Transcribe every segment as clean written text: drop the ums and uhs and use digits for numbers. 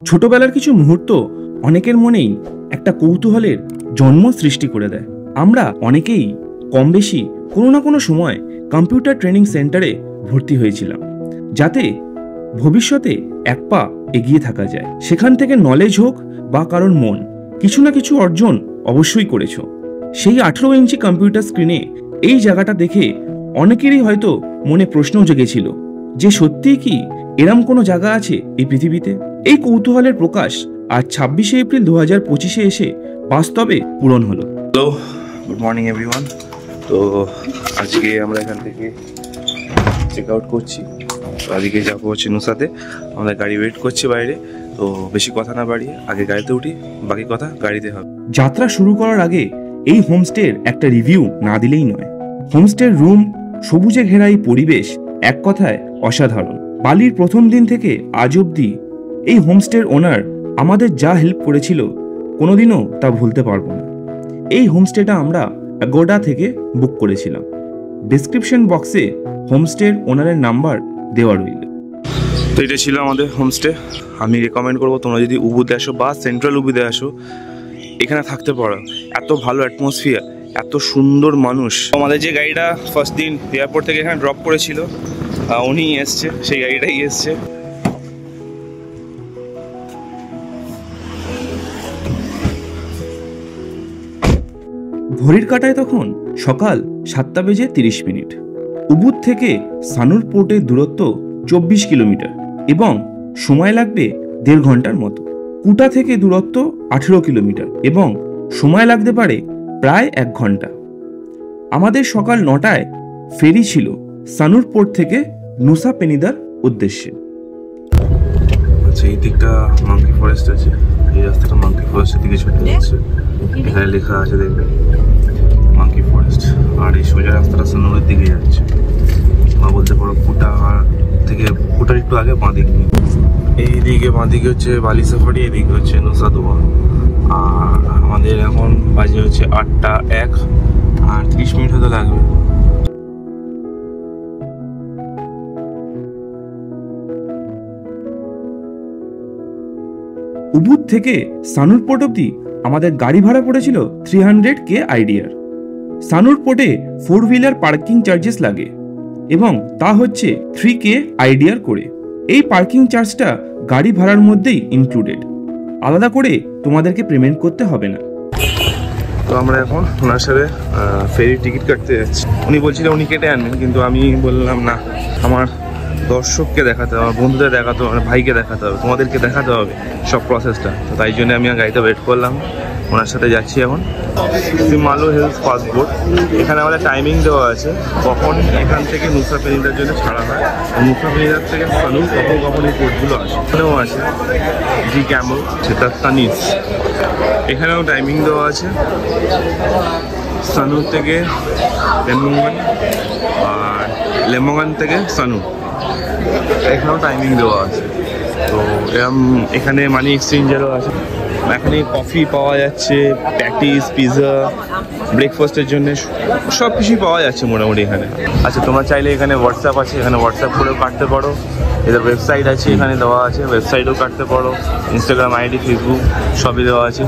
ছোটবেলার কিছু মুহূর্ত অনেকের মনেই একটা কৌতূহলের জন্ম সৃষ্টি করে দেয়। আমরা অনেকেই কম বেশি কোনো না কোনো সময় কম্পিউটার ট্রেনিং সেন্টারে ভর্তি হয়েছিলাম, যাতে ভবিষ্যতে এক পা এগিয়ে থাকা যায়। সেখান থেকে নলেজ হোক বা কারোর মন, কিছু না কিছু অর্জন অবশ্যই করেছ। সেই 18 ইঞ্চি কম্পিউটার স্ক্রিনে এই জায়গাটা দেখে অনেকেরই হয়তো মনে প্রশ্ন জেগেছিল যে সত্যিই কি এরম কোনো জায়গা আছে এই পৃথিবীতে। এই কৌতূহলের প্রকাশ আজ 26শে এপ্রিল 2025-এ এসে বাস্তবে পূরণ হলো। Hello, good morning everyone. তো আজকে আমরা এখান থেকে চেক আউট করছি। তো আজকে যাবো হচ্ছে নুসাতে। আমাদের গাড়ি ওয়েট করছে বাইরে। তো বেশি কথা না বাড়িয়ে আগে গাড়িতে উঠি, বাকি কথা গাড়িতে হবে। যাত্রা শুরু করার আগে এই হোমস্টের একটা রিভিউ না দিলেই নয়। হোমস্টের রুম, সবুজে ঘেরা এই পরিবেশ এক কথায় অসাধারণ। বালির প্রথম দিন থেকে আজ অবধি এই হোমস্টের ওনার আমাদের যা হেল্প করেছিল কোনোদিনও তা ভুলতে পারবো না। এই হোমস্টেটা আমরা অ্যাগোডা থেকে বুক করেছিলাম। ডেসক্রিপশন বক্সে হোমস্টের ওনারের নাম্বার দেওয়া রইল। তো এটা ছিল আমাদের হোমস্টে। আমি রেকমেন্ড করবো তোমরা যদি উবুতে আসো বা সেন্ট্রাল উবুতে আসো, এখানে থাকতে পারো। এত ভালো অ্যাটমসফিয়ার, এত সুন্দর মানুষ। আমাদের যে গাড়িটা ফার্স্ট দিন এয়ারপোর্ট থেকে এখানে ড্রপ করেছিল, উনি এসছে, সেই গাড়িটাই এসছে। ঘড়ির কাঁটায় তখন সকাল 7:30। উবুদ থেকে সানুর পোর্টের দূরত্ব 24 কিলোমিটার এবং সময় লাগবে 1.5 ঘন্টার মতো। কুটা থেকে দূরত্ব 18 কিলোমিটার এবং সময় লাগতে পারে প্রায় 1 ঘন্টা। আমাদের সকাল 9টায় ফেরি ছিল সানুর পোর্ট থেকে নুসা পেনিদার উদ্দেশ্যে। আচ্ছা, এই দিকটা মাঙ্কি ফরেস্ট আছে, এই রাস্তাটা মাঙ্কি ফরেস্টের দিকে ছুটে যাচ্ছে। এখানে লেখা আছে দেখবেন মাঙ্কি ফরেস্ট। আর এই সোজা রাস্তাটা সানুরের দিকে যাচ্ছে, বা বলতে পারো কুটা থেকে, কুটার একটু আগে বাঁদিক। এইদিকে বাঁদিকে হচ্ছে বালি সাফারি, এদিকে হচ্ছে নুসা দোয়া। আর আমাদের এখন বাজে হচ্ছে 8টা 1 আর 30 মিনিট হতে লাগবে। উবুদ থেকে সানুর পোর্ট অব্দি আমাদের গাড়ি ভাড়া পড়েছিল 300K আইডিয়ার। সানুর পোর্টে 4 হুইলার পার্কিং চার্জেস লাগে এবং তা হচ্ছে 3K আইডিয়ার করে। এই পার্কিং চার্জটা গাড়ি ভাড়ার মধ্যেই ইনক্লুডেড, আলাদা করে তোমাদেরকে পেমেন্ট করতে হবে না। তো আমরা এখন ওনার সাথে ফেরির টিকিট কাটতে যাচ্ছি। উনি বলছিলেন উনি কেটে আনবেন, কিন্তু আমি বললাম না, আমার দর্শককে দেখাতে হবে, আমার বন্ধুদের দেখাতে হবে, আমার ভাইকে দেখাতে হবে, তোমাদেরকে দেখাতে হবে সব প্রসেসটা। তো তাই জন্য আমি গাড়িতে ওয়েট করলাম, ওনার সাথে যাচ্ছি এখন। সিমালো হিলস পাসপোর্ট, এখানে আমাদের টাইমিং দেওয়া আছে কখন এখান থেকে নুসা পেনিদার জন্য ছাড়া হয়। নুসা পেনিদার থেকে সানু কখন কখন এই পোর্টগুলো আসে। এখানেও আছে জি ক্যাম্বল, সেটা তানিস, এখানেও টাইমিং দেওয়া আছে। সানু থেকে লেমঙ্গান আর লেমঙ্গান থেকে সানু, এখানেও টাইমিং দেওয়া আছে। তো এরকম এখানে মানি এক্সচেঞ্জারও আছে। এখানে কফি পাওয়া যাচ্ছে, প্যাটিস, পিৎজা, ব্রেকফাস্টের জন্য সব কিছুই পাওয়া যাচ্ছে মোটামুটি এখানে। আচ্ছা, তোমরা চাইলে এখানে হোয়াটসঅ্যাপ আছে, এখানে হোয়াটসঅ্যাপ করেও কাটতে পারো। এদের ওয়েবসাইট আছে, এখানে দেওয়া আছে, ওয়েবসাইটেও কাটতে পারো। ইনস্টাগ্রাম আইডি, ফেসবুক সবই দেওয়া আছে।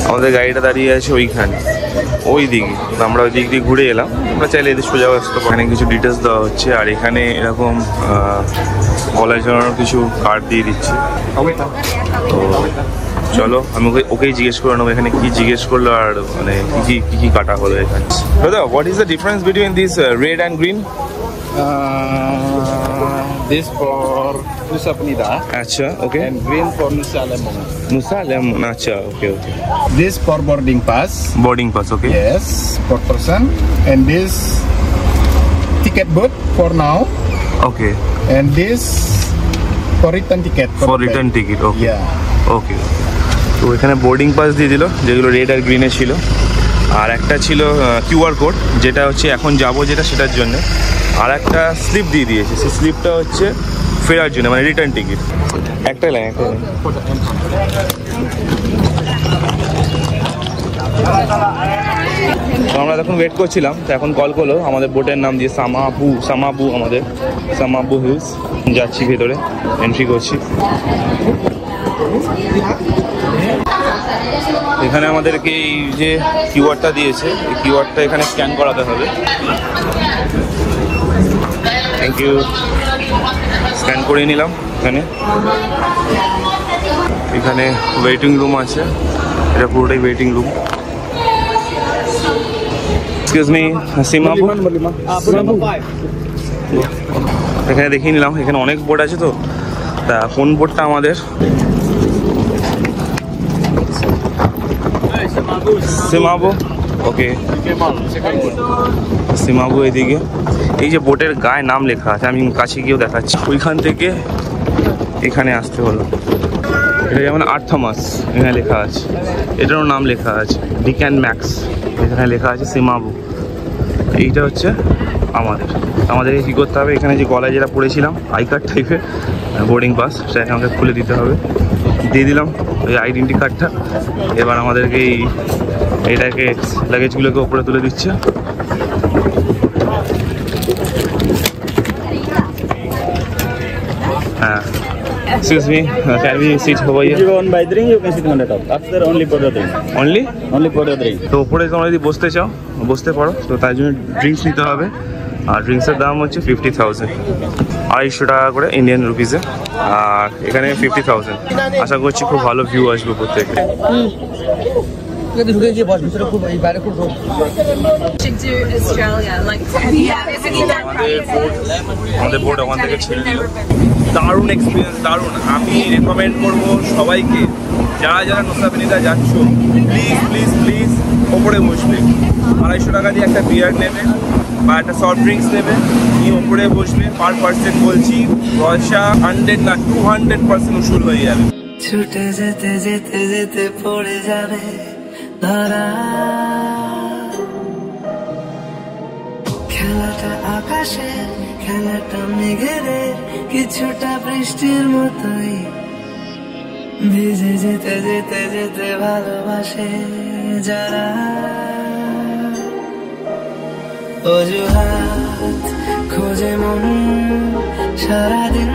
আমাদের গাড়িটা দাঁড়িয়ে আছে ওইখানে, ওই দিকে। আমরা ওই দিক দিয়ে ঘুরে এলাম। আমরা চাইলে এদের সোজা আসতে পারি। এখানে কিছু ডিটেলস দেওয়া হচ্ছে, আর এখানে এরকম গলায় ঝোলানোর কিছু কার্ড দিয়ে দিচ্ছে। তো চলো আমি ওকেই জিজ্ঞেস করে নেবো এখানে কি জিজ্ঞেস করলো, আর মানে কি কাটা হলো এখানে। দাদা, what is the difference between this red and green? This for Nusa Penida. Acha, okay. And green for Nusa Lemongan. Nusa Lemongan, acha, okay. This for boarding pass. Boarding pass, okay. Yes, per person. And this ticket booth for now. Okay. And this for return ticket. For return ticket, okay. Yeah. Okay. তো এখানে boarding pass দিয়ে দিল, যেগুলো red আর গ্রিনে ছিল। আর একটা ছিল QR code, যেটা হচ্ছে এখন যাবো যেটা সেটার জন্য। আর একটা স্লিপ দিয়ে দিয়েছে, সেই স্লিপটা হচ্ছে ফেরার জন্য, মানে রিটার্ন টিকিট। একটাই লাইন, একটাই লাইন। তো আমরা এখন ওয়েট করছিলাম, তো এখন কল করলো আমাদের বোটের নাম দিয়ে সামাবু আমাদের সামাবু হিলস। যাচ্ছি ভেতরে, এন্ট্রি করছি। এখানে আমাদেরকে এই যে কিউআরটা দিয়েছে, এই কিউআরটা এখানে স্ক্যান করাতে হবে। Thank you. স্ক্যান করে নিলাম। এখানে ওয়েটিং রুম আছে, এটা পুরোটাই ওয়েটিং রুম। এক্সকিউজ মি, সিমাবু। এখানে দেখিয়ে নিলাম, এখানে অনেক বোট আছে, তো তা কোন বোটটা আমাদের? সিমাবু। ওকে, সিমাবু এদিকে। এই যে বোটের গায়ে নাম লেখা আছে, আমি কাছে গিয়েও দেখাচ্ছি। ওইখান থেকে এখানে আসতে হলো। এটা যেমন আর্থামাস এখানে লেখা আছে, এটারও নাম লেখা আছে ডিক্যান ম্যাক্স, এখানে লেখা আছে সিমাবু। এইটা হচ্ছে আমাদেরকে কী করতে হবে, এখানে যে গলায় যেটা পড়েছিলাম আই কার্ড টাইপের বোর্ডিং পাস, সেটাকে আমাকে খুলে দিতে হবে। দিয়ে দিলাম ওই আইডেন্টি কার্ডটা। এবার আমাদেরকে এইটাকে লাগেজগুলোকে ওপরে তুলে দিচ্ছে। হ্যাঁ, excuse me, can we sit over here? If you go on by drink, you can sit on the top. After only for the drink. Only for the drink. তো উপরে তোমরা যদি বসতে চাও বসতে পারো, তো তাই জন্য ড্রিঙ্কস নিতে হবে। আর ড্রিঙ্কসের দাম হচ্ছে 50,000, 250 টাকা করে ইন্ডিয়ান রুপিসে। আর এখানে 50,000। আশা করছি খুব ভালো ভিউ আসবে উপর থেকে। আমাদের বোট ওখান থেকে ছেড়ে দিল। দারুণ এক্সপিরিয়েন্স, দারুণ। আমি রেকমেন্ড করবো সবাইকে, যারা নুসা পেনিদা যাচ্ছ, প্লিজ প্লিজ প্লিজ ওপরে বসবে। 250 টাকা দিয়ে একটা বিয়ার নেবে বা একটা সফট ড্রিঙ্কস নেবে, নিয়ে ওপরে বসবে। পার পার্সেন্ট বলছি পয়সা 100 না 200% উসুল হয়ে যাবে। ছুটে যেতে যেতে যেতে পড়ে যাবে ধরা, খেলাটা আকাশে, খেলাটা মেঘের, কিছুটা বৃষ্টির মতোই ভিজে যেতে যেতে যেতে ভালোবাসে যারা। অজুহাত খোঁজে মন সারাদিন,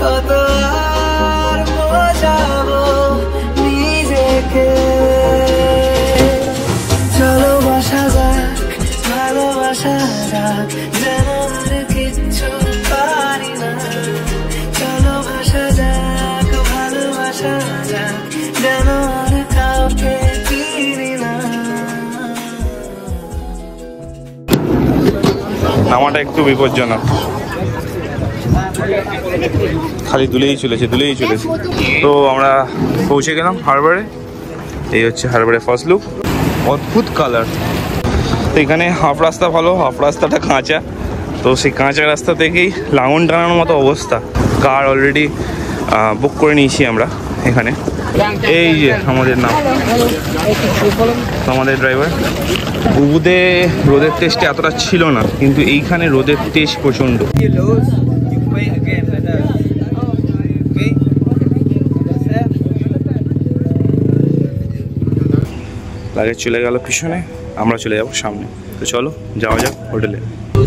কত আর বোঝাবো নিজেকে। চলো বাসা যাক, ভালোবাসা যাক, যেন আর কিচ্ছু পারি না। চলো বাসা যাক, ভালোবাসা যাক, যেন আর কাউকে চিনি না। নামাটা একটু বিপজ্জনক, খালি দুলেই চলেছে। তো আমরা পৌঁছে গেলাম হারবারে। এই হচ্ছে হারবারের ফার্স্ট লুক। অদ্ভুত কালার। তো এখানে হাফ রাস্তা ভালো, হাফ রাস্তাটা কাঁচা। তো সেই কাঁচা রাস্তা থেকেই লাঙন টানানোর মতো অবস্থা। কার অলরেডি বুক করে নিয়েছি আমরা এখানে। এই যে আমাদের নাম, আমাদের ড্রাইভার। উবুদে রোদের টেস্টে এতটা ছিল না, কিন্তু এইখানে রোদের টেস্ট প্রচণ্ড। লাগেজ চলে গেল পিছনে, আমরা চলে যাবো সামনে। তো চলো যাওয়া যাক হোটেলে।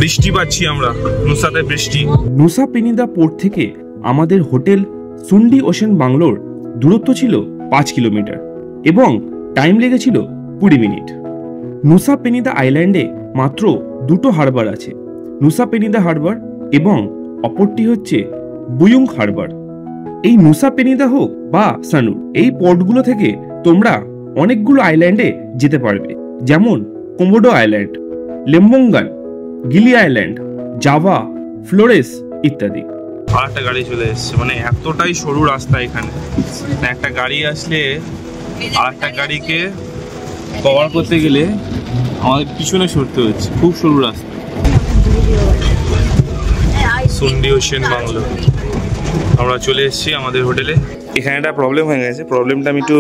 বৃষ্টি পাচ্ছি আমরা, নুসাতে বৃষ্টি। নুসা পেনিদা পোর্ট থেকে আমাদের হোটেল সুন্ডি ওশেন বাংলোর দূরত্ব ছিল 5 কিলোমিটার এবং টাইম লেগেছিল 20 মিনিট। নুসা পেনিদা আইল্যান্ডে মাত্র 2টো হারবার আছে, নুসা পেনিদা হারবার এবং অপরটি হচ্ছে বুয়ুং হারবার। এই নুসা পেনিদা হোক বা সানুর, এই পোর্টগুলো থেকে তোমরা অনেকগুলো আইল্যান্ডে যেতে পারবে, যেমন কোমোডো আইল্যান্ড, লেম্বঙ্গান, গিলি আইল্যান্ড, জাভা, ফ্লোরেস ইত্যাদি। আর একটা গাড়ি চলে এসছে, মানে এতটাই সরু রাস্তা এখানে, একটা গাড়ি আসলে আর একটা গাড়িকে কভার করতে গেলে আমাদের পিছনে সরতে হচ্ছে, খুব সরু রাস্তা। সুন্ডি ওশেন বাংলো, আমরা চলে এসেছি আমাদের হোটেলে। এখানে একটা প্রবলেম হয়ে গেছে, প্রবলেমটা আমি একটু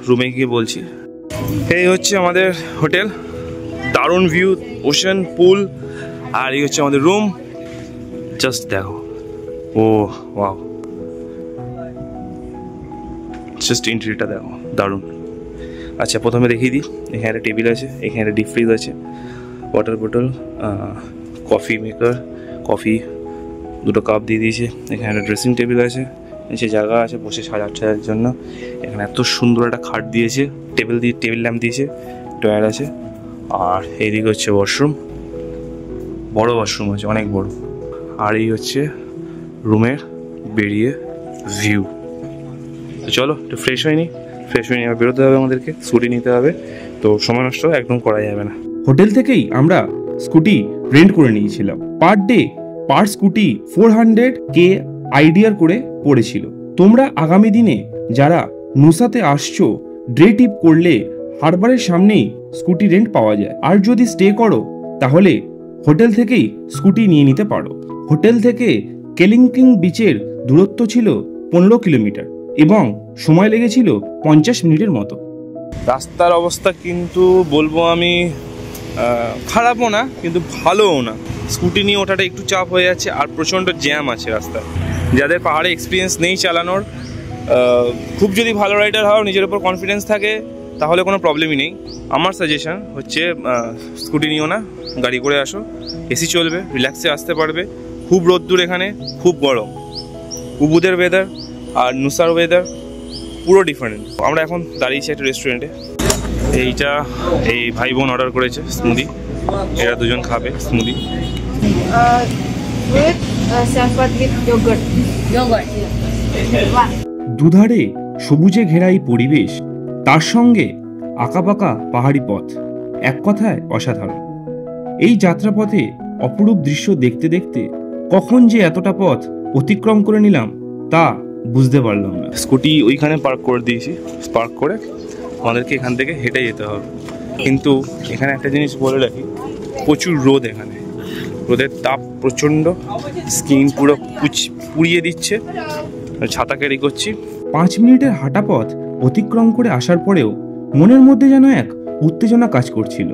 রুমে গিয়ে বলছি। এই হচ্ছে আমাদের হোটেল, দারুণ ভিউ, ওশেন, পুল, আর এই হচ্ছে আমাদের রুম। জাস্ট দেখো, ও ওয়াও, জাস্ট এন্ট্রিটা দেখো, দারুণ। আচ্ছা, প্রথমে দেখিয়ে দিই, এখানে একটা টেবিল আছে, এখানে একটা ডিপ ফ্রিজ আছে, ওয়াটার বোতল, কফি মেকার, কফি, দুটো কাপ দিয়ে দিয়েছে, এখানে একটা ড্রেসিং টেবিল আছে, নিচে জায়গা আছে বসে সাজার জন্য, এখানে এত সুন্দর একটা খাট দিয়েছে, টেবিল ল্যাম্প দিয়েছে, টয়ার আছে, আর এইদিকে হচ্ছে ওয়াশরুম, বড় ওয়াশরুম আছে, অনেক বড়। আর এই হচ্ছে রুমের বেরিয়ে ভিউ। তো চলো একটু ফ্রেশ হয়ে নিয়ে বেরোতে হবে, আমাদেরকে স্কুটি নিতে হবে, তো সময় নষ্ট একদম করা যাবে না। হোটেল থেকেই আমরা স্কুটি রেন্ট করে নিয়েছিলাম। Per day per scooty 400K আইডিয়ার করে পড়েছিল। তোমরা আগামী দিনে যারা নুসাতে আসছো, ডে ট্রিপ করলে হারবারের সামনেই স্কুটি রেন্ট পাওয়া যায়। আর যদি স্টে করো তাহলে হোটেল থেকেই স্কুটি নিয়ে নিতে পারো। হোটেল থেকে কেলিংকিং বিচের দূরত্ব ছিল 15 কিলোমিটার এবং সময় লেগেছিল 50 মিনিটের মতো। রাস্তার অবস্থা কিন্তু বলবো আমি খারাপও না কিন্তু ভালোও না। স্কুটি নিয়ে ওঠাটা একটু চাপ হয়ে যাচ্ছে, আর প্রচণ্ড জ্যাম আছে রাস্তায়। যাদের পাহাড়ে এক্সপিরিয়েন্স নেই চালানোর, খুব যদি ভালো রাইডার হও, নিজের উপর কনফিডেন্স থাকে, তাহলে কোনো প্রবলেমই নেই। আমার সাজেশন হচ্ছে স্কুটি নিও না, গাড়ি করে আসো, এসি চলবে, রিল্যাক্সে আসতে পারবে। খুব রোদ্দুর এখানে, খুব গরম। উবুদের ওয়েদার আর নুসার ওয়েদার পুরো ডিফারেন্ট। আমরা এখন দাঁড়িয়েছি একটা রেস্টুরেন্টে। এই ভাই বোন অর্ডার করেছে স্মুদি, এরা দুজন খাবে স্মুদি। দুধারে সবুজে ঘেরা এই পরিবেশ, তার সঙ্গে আঁকাবাঁকা পাহাড়ি পথ, এক কথায় অসাধারণ। এই যাত্রাপথে অপরূপ দৃশ্য দেখতে দেখতে কখন যে এতটা পথ অতিক্রম করে নিলাম তা বুঝতে পারলাম না। স্কুটি ওইখানে পার্ক করে দিয়েছি, পার্ক করে আমাদেরকে এখান থেকে হেঁটে যেতে হবে। কিন্তু এখানে একটা জিনিস বলে রাখি, প্রচুর রোদ এখানে, রোদের তাপ প্রচণ্ড, স্কিন পুরো পুড়িয়ে দিচ্ছে। ছাতা ক্যারি করছি। 5 মিনিটের হাঁটা পথ অতিক্রম করে আসার পরেও মনের মধ্যে যেন এক উত্তেজনা কাজ করছিল।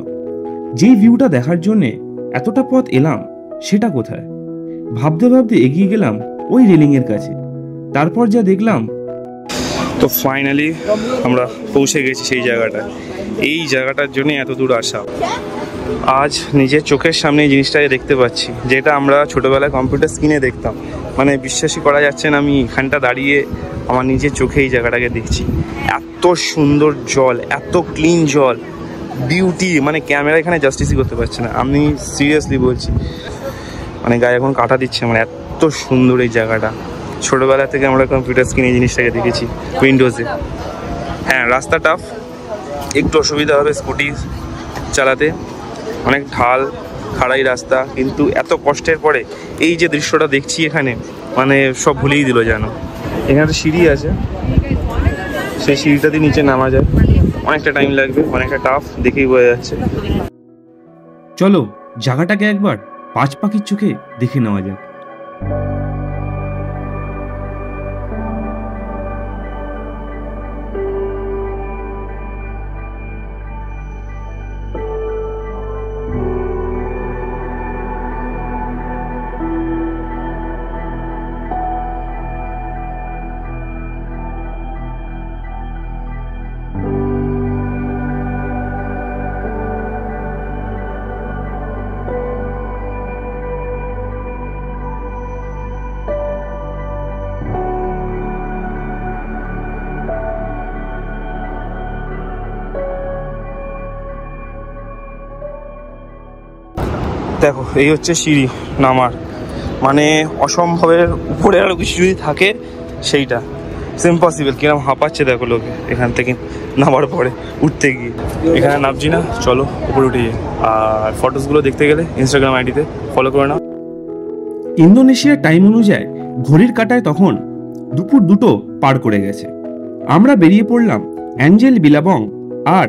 যেই ভিউটা দেখার জন্যে এতটা পথ এলাম সেটা কোথায়? ভাবতে ভাবতে এগিয়ে গেলাম ওই রেলিংয়ের কাছে। তারপর যা দেখলাম, তো ফাইনালি আমরা পৌঁছে গেছি সেই জায়গাটা। এই জায়গাটার জন্য এত দূর আসা। আজ নিজের চোখের সামনে এই জিনিসটাই দেখতে পাচ্ছি, যেটা আমরা ছোটোবেলায় কম্পিউটার স্ক্রিনে দেখতাম। মানে বিশ্বাসই করা যাচ্ছে না, আমি এখানটা দাঁড়িয়ে আমার নিজের চোখে এই জায়গাটাকে দেখছি। এত সুন্দর জল, এত ক্লিন জল, বিউটি, মানে ক্যামেরা এখানে জাস্টিসই করতে পারছে না। আমি সিরিয়াসলি বলছি, মানে গায়ে এখন কাটা দিচ্ছে। মানে এত সুন্দর এই জায়গাটা। ছোটোবেলা থেকে আমরা কম্পিউটার স্ক্রিনে এই জিনিসটাকে দেখেছি, উইন্ডোজে। হ্যাঁ, রাস্তা টাফ, একটু অসুবিধা হবে স্কুটি চালাতে, অনেক ঢাল খাড়াই রাস্তা, কিন্তু এত কষ্টের পরে এই যে দৃশ্যটা দেখছি এখানে, মানে সব ভুলেই দিল যেন। এখানে একটা সিঁড়ি আছে, সেই সিঁড়িটা দিয়ে নিচে নামা যায়, অনেকটা টাইম লাগবে, অনেকটা টাফ, দেখেই বোঝা যাচ্ছে। চলো জায়গাটাকে একবার 5 পাখির চোখে দেখে নেওয়া যাক। দেখো, এই হচ্ছে সিঁড়ি নামার, মানে অসম্ভবের উপরে আরও কিছু যদি থাকে সেইটা ইম্পসিবল। কিরম হাঁপাচ্ছে দেখো লোকে এখান থেকে নামার পরে, উঠতে গিয়ে। এখানে নামছি না, চলো উপরে উঠে যাই। আর ফটোসগুলো দেখতে গেলে ইনস্টাগ্রাম আইডিতে ফলো করে নাও। ইন্দোনেশিয়ার টাইম অনুযায়ী ঘড়ির কাঁটায় তখন দুপুর 2টো পার করে গেছে। আমরা বেরিয়ে পড়লাম অ্যাঞ্জেল বিলাবং আর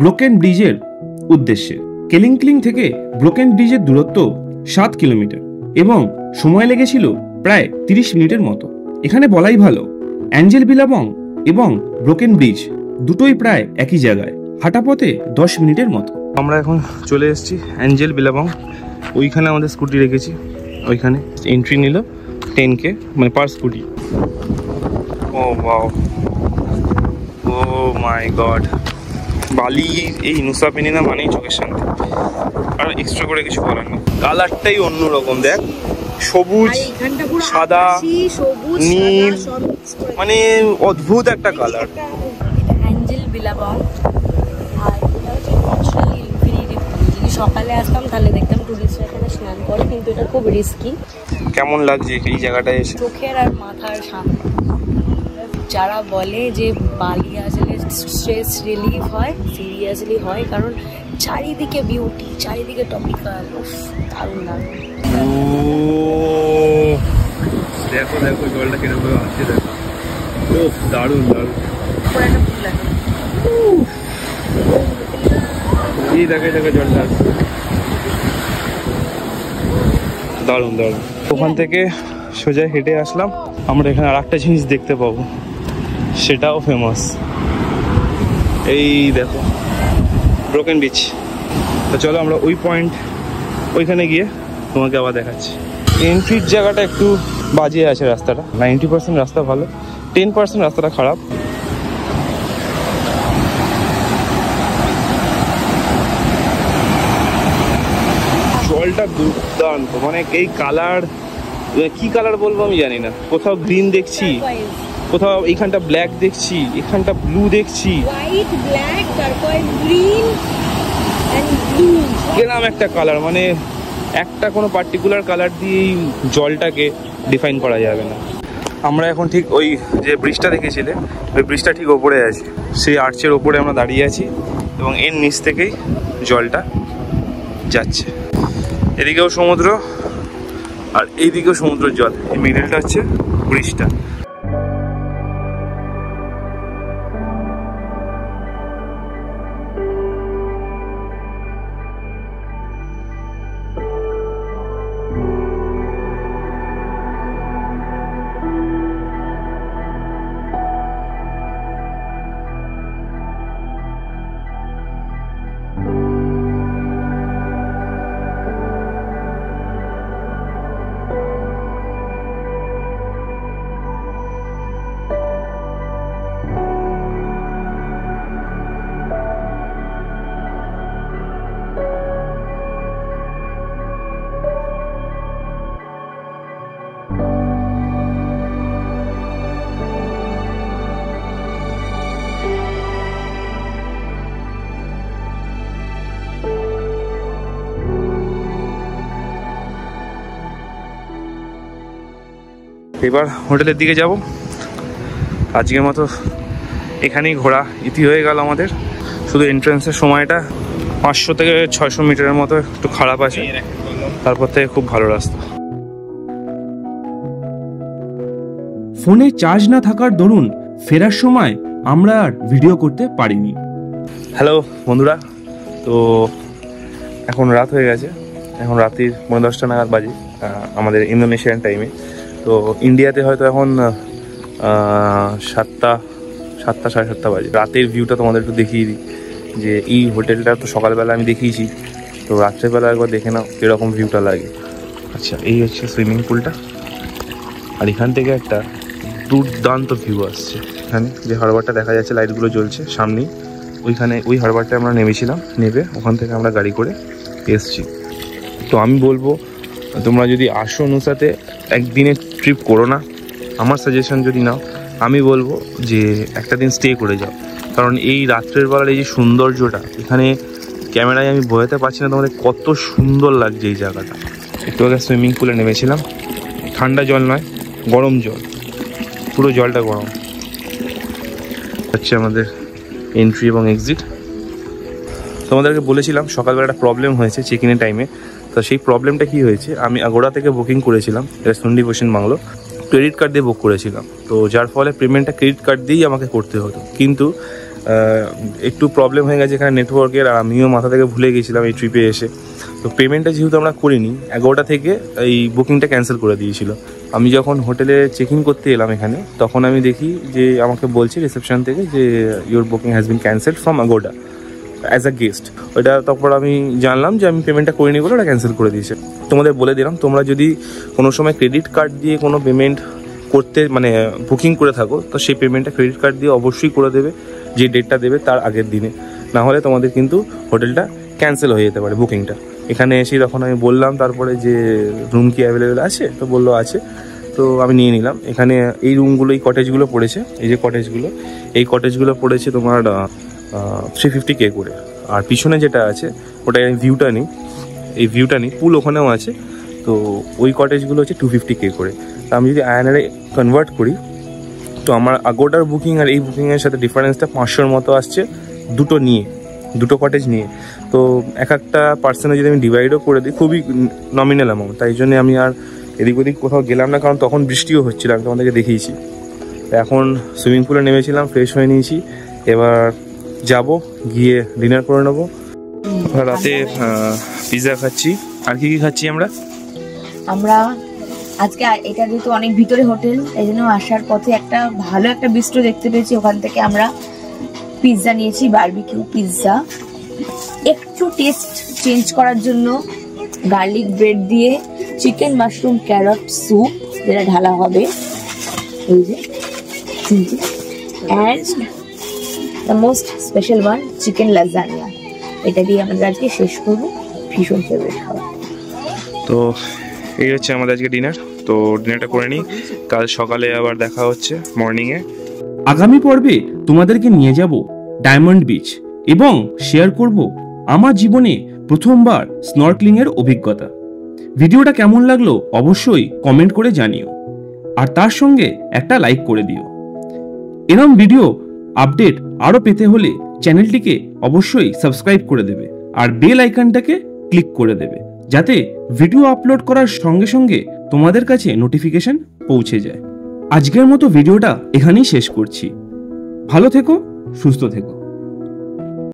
ব্রোকেন ব্রিজের উদ্দেশ্যে। কেলিংক্লিং থেকে ব্রোকেন ব্রিজের দূরত্ব 7 কিলোমিটার এবং সময় লেগেছিল প্রায় 30 মিনিটের মতো। এখানে বলাই ভালো, অ্যাঞ্জেল বিলাবং এবং ব্রোকেন ব্রিজ দুটোই প্রায় একই জায়গায়, হাঁটা পথে 10 মিনিটের মতো। আমরা এখন চলে এসেছি অ্যাঞ্জেল বিলাবং। ওইখানে আমাদের স্কুটি রেখেছি, ওইখানে এন্ট্রি নিল 10K, মানে পার স্কুটি। ও ওয়াও, ও মাই গড, বালি এই নুসা পেনিনা মানেই চোখের শান্তি, আর এক্সট্রা করে কিছু করার নেই। কালারটাই অন্যরকম, দেখ সবুজ সাদা নীল, মানে অদ্ভুত একটা কালার। অ্যাঞ্জেল বিলাবং, আর এটা হচ্ছে ন্যাচারাল ইনফিনিটি পুল। যদি সকালে আসতাম তাহলে দেখতাম টুরিস্টরা এখানে স্নান করে, কিন্তু এটা খুব রিস্কি। কেমন লাগছে এই জায়গাটায় এসে? চোখের আর মাথার সামনে। যারা বলে যে বালি আসলে স্ট্রেস রিলিফ হয়, সিরিয়াসলি হয়, কারণ চারিদিকে বিউটি, চারিদিকে টপিক্যাল, দারুণ দারুণ। দেখো দেখো জলটা কিরকম আসছে, দেখো দারুণ দারুণ। এই দেখে দেখে জলটা আসছে, দারুণ দারুণ। ওখান থেকে সোজা হেঁটে আসলাম, আমরা এখানে আর একটা জিনিস দেখতে পাবো, সেটাও ফেমাস। এই দেখো ব্রোকেন বিচ। তো চলো আমরা ওই পয়েন্ট, ওইখানে গিয়ে তোমাকে আবার দেখাচ্ছি। এন্ট্রির জায়গাটা একটু বাজে আছে, রাস্তাটা 90% রাস্তা ভালো, 10% রাস্তাটা খারাপ। জলটা দুর্দান্ত, মানে এই কালার, কি কালার বলবো আমি জানি না। কোথাও গ্রিন দেখছি, কোথাও এইখানটা ব্ল্যাক দেখছি, এখানটা ব্লু দেখছি, white, black, turquoise, green and blue. এরকম একটা কালার, মানে একটা কোনো পার্টিকুলার কালার দিয়ে এই জলটাকে ডিফাইন করা যাবে না। আমরা এখন ঠিক ওই যে ব্রিজটা দেখেছিলে, ওই ব্রিজটা ঠিক ওপরে আছে, সেই আর্চের ওপরে আমরা দাঁড়িয়ে আছি, এবং এর নিচ থেকেই জলটা যাচ্ছে। এদিকেও সমুদ্র আর এইদিকেও সমুদ্রের জল, এই মিডলটা হচ্ছে ব্রিজটা। এবার হোটেলের দিকে যাব। আজকের মতো এখানেই ঘোরা ইতি হয়ে গেল আমাদের। শুধু এন্ট্রান্সের সময়টা 500 থেকে 600 মিটারের মতো একটু খারাপ আছে, তারপর থেকে খুব ভালো রাস্তা। ফোনে চার্জ না থাকার দরুন ফেরার সময় আমরা আর ভিডিও করতে পারিনি। হ্যালো বন্ধুরা, তো এখন রাত হয়ে গেছে, এখন রাত্রির 10:30 নাগাদ বাজে আমাদের ইন্দোনেশিয়ান টাইমে। তো ইন্ডিয়াতে হয়তো এখন 7টা 7:30 বাজে। রাতের ভিউটা তোমাদের একটু দেখিয়ে দিই, যে এই হোটেলটা তো সকালবেলা আমি দেখিয়েছি, তো রাত্রেবেলা একবার দেখে নাও কীরকম ভিউটা লাগে। আচ্ছা, এই হচ্ছে সুইমিং পুলটা, আর এখান থেকে একটা দুর্দান্ত ভিউ আসছে। এখানে যে হারবারটা দেখা যাচ্ছে, লাইটগুলো জ্বলছে সামনেই, ওইখানে ওই হারবারটায় আমরা নেমেছিলাম, নেমে ওখান থেকে আমরা গাড়ি করে এসছি। তো আমি বলবো তোমরা যদি আসো নুসাতে, একদিনের ট্রিপ করো না। আমার সাজেশন যদি নাও, আমি বলবো যে একটা দিন স্টে করে যাও, কারণ এই রাত্রের বেলার এই যে সৌন্দর্যটা, এখানে ক্যামেরায় আমি বোঝাতে পারছি না তোমাদের কত সুন্দর লাগছে এই জায়গাটা। একটু আগে সুইমিং পুলে নেমেছিলাম, ঠান্ডা জল নয়, গরম জল, পুরো জলটা গরম। হচ্ছে আমাদের এন্ট্রি এবং এক্সিট। তোমাদেরকে বলেছিলাম সকালবেলা একটা প্রবলেম হয়েছে চেক ইনের টাইমে। তো সেই প্রবলেমটা কি হয়েছে, আমি আগোড়া থেকে বুকিং করেছিলাম, এটা সন্ডি পশ্চিম বাংলো, ক্রেডিট কার্ড দিয়ে বুক করেছিলাম। তো যার ফলে পেমেন্টটা ক্রেডিট কার্ড দিয়েই আমাকে করতে হতো, কিন্তু একটু প্রবলেম হয়ে গেছে এখানে নেটওয়ার্কের, আর আমিও মাথা থেকে ভুলে গেছিলাম এই ট্রিপে এসে। তো পেমেন্টটা যেহেতু আমরা করিনি, 11টা থেকে এই বুকিংটা ক্যান্সেল করে দিয়েছিল। আমি যখন হোটেলে চেক ইন করতে এলাম এখানে, তখন আমি দেখি যে আমাকে বলছে রিসেপশন থেকে যে your booking has been cancelled from Agoda as a guest. ওইটা তারপর আমি জানলাম যে আমি পেমেন্টটা করিনি বলে ওটা ক্যান্সেল করে দিয়েছে। তোমাদের বলে দিলাম, তোমরা যদি কোনো সময় ক্রেডিট কার্ড দিয়ে কোনো পেমেন্ট করতে মানে বুকিং করে থাকো, তো সেই পেমেন্টটা ক্রেডিট কার্ড দিয়ে অবশ্যই করে দেবে, যে ডেটটা দেবে তার আগের দিনে, না হলে তোমাদের কিন্তু হোটেলটা ক্যান্সেল হয়ে যেতে পারে বুকিংটা। এখানে এসে তখন আমি বললাম তারপরে যে রুম কি অ্যাভেলেবেল আছে, তো বললো আছে, তো আমি নিয়ে নিলাম। এখানে এই রুমগুলো, এই কটেজগুলো পড়েছে, এই যে কটেজগুলো, এই কটেজগুলো পড়েছে তোমার 350K করে। আর পিছনে যেটা আছে ওটা ভিউটা নেই, এই ভিউটা নেই, পুল ওখানেও আছে, তো ওই কটেজগুলো হচ্ছে 250K করে। তা আমি যদি আইএনআরে কনভার্ট করি তো আমার আগোটার বুকিং আর এই বুকিংয়ের সাথে ডিফারেন্সটা 500-র মতো আসছে দুটো কটেজ নিয়ে। তো একটা পার্সনে যদি আমি ডিভাইডও করে দিই খুবই নমিনাল অ্যামাউন্ট, তাই জন্য আমি আর এদিক ওদিক কোথাও গেলাম না, কারণ তখন বৃষ্টিও হচ্ছিল, আমি তোমাদেরকে দেখিয়েছি। এখন সুইমিং পুলে নেমেছিলাম, ফ্রেশ হয়ে নিয়েছি, এবার যাব গিয়ে ডিনার করে নেবো। রাতে পিৎজা খাচ্ছি। আর কি খাচ্ছি আমরা আজকে এটা যেহেতু অনেক ভিতরে হোটেল, এই জন্য আসার পথে একটা ভালো একটা বিস্ট্রো দেখতে পেয়েছি, ওখান থেকে আমরা পিৎজা নিয়েছি, বারবিকিউ পিৎজা। একটু টেস্ট চেঞ্জ করার জন্য গার্লিক ব্রেড দিয়ে চিকেন মাশরুম ক্যারট স্যুপ যেটা ঢালা হবে, এই যে, and the most special one chicken lasagna. এটা দিয়ে আমাদের আজকে শেষ করবো, ভীষণ ফেভারিট খাবার। তো এই হচ্ছে আমাদের আজকে ডিনার। তো ডিনারটা করে নিই, কাল সকালে আবার দেখা হচ্ছে মর্নিংয়ে। আগামী পর্বে তোমাদেরকে নিয়ে যাব ডায়মন্ড বিচ এবং শেয়ার করব আমার জীবনে প্রথমবার স্নর্কলিং এর অভিজ্ঞতা। ভিডিওটা কেমন লাগলো অবশ্যই কমেন্ট করে জানিও, আর তার সঙ্গে একটা লাইক করে দিও। এরকম ভিডিও আপডেট আরও পেতে হলে চ্যানেলটিকে অবশ্যই সাবস্ক্রাইব করে দেবে আর বেল আইকনটাকে ক্লিক করে দেবে, যাতে ভিডিও আপলোড করার সঙ্গে সঙ্গে তোমাদের কাছে নোটিফিকেশন পৌঁছে যায়। আজকের মতো ভিডিওটা এখানেই শেষ করছি। ভালো থেকো, সুস্থ থেকো।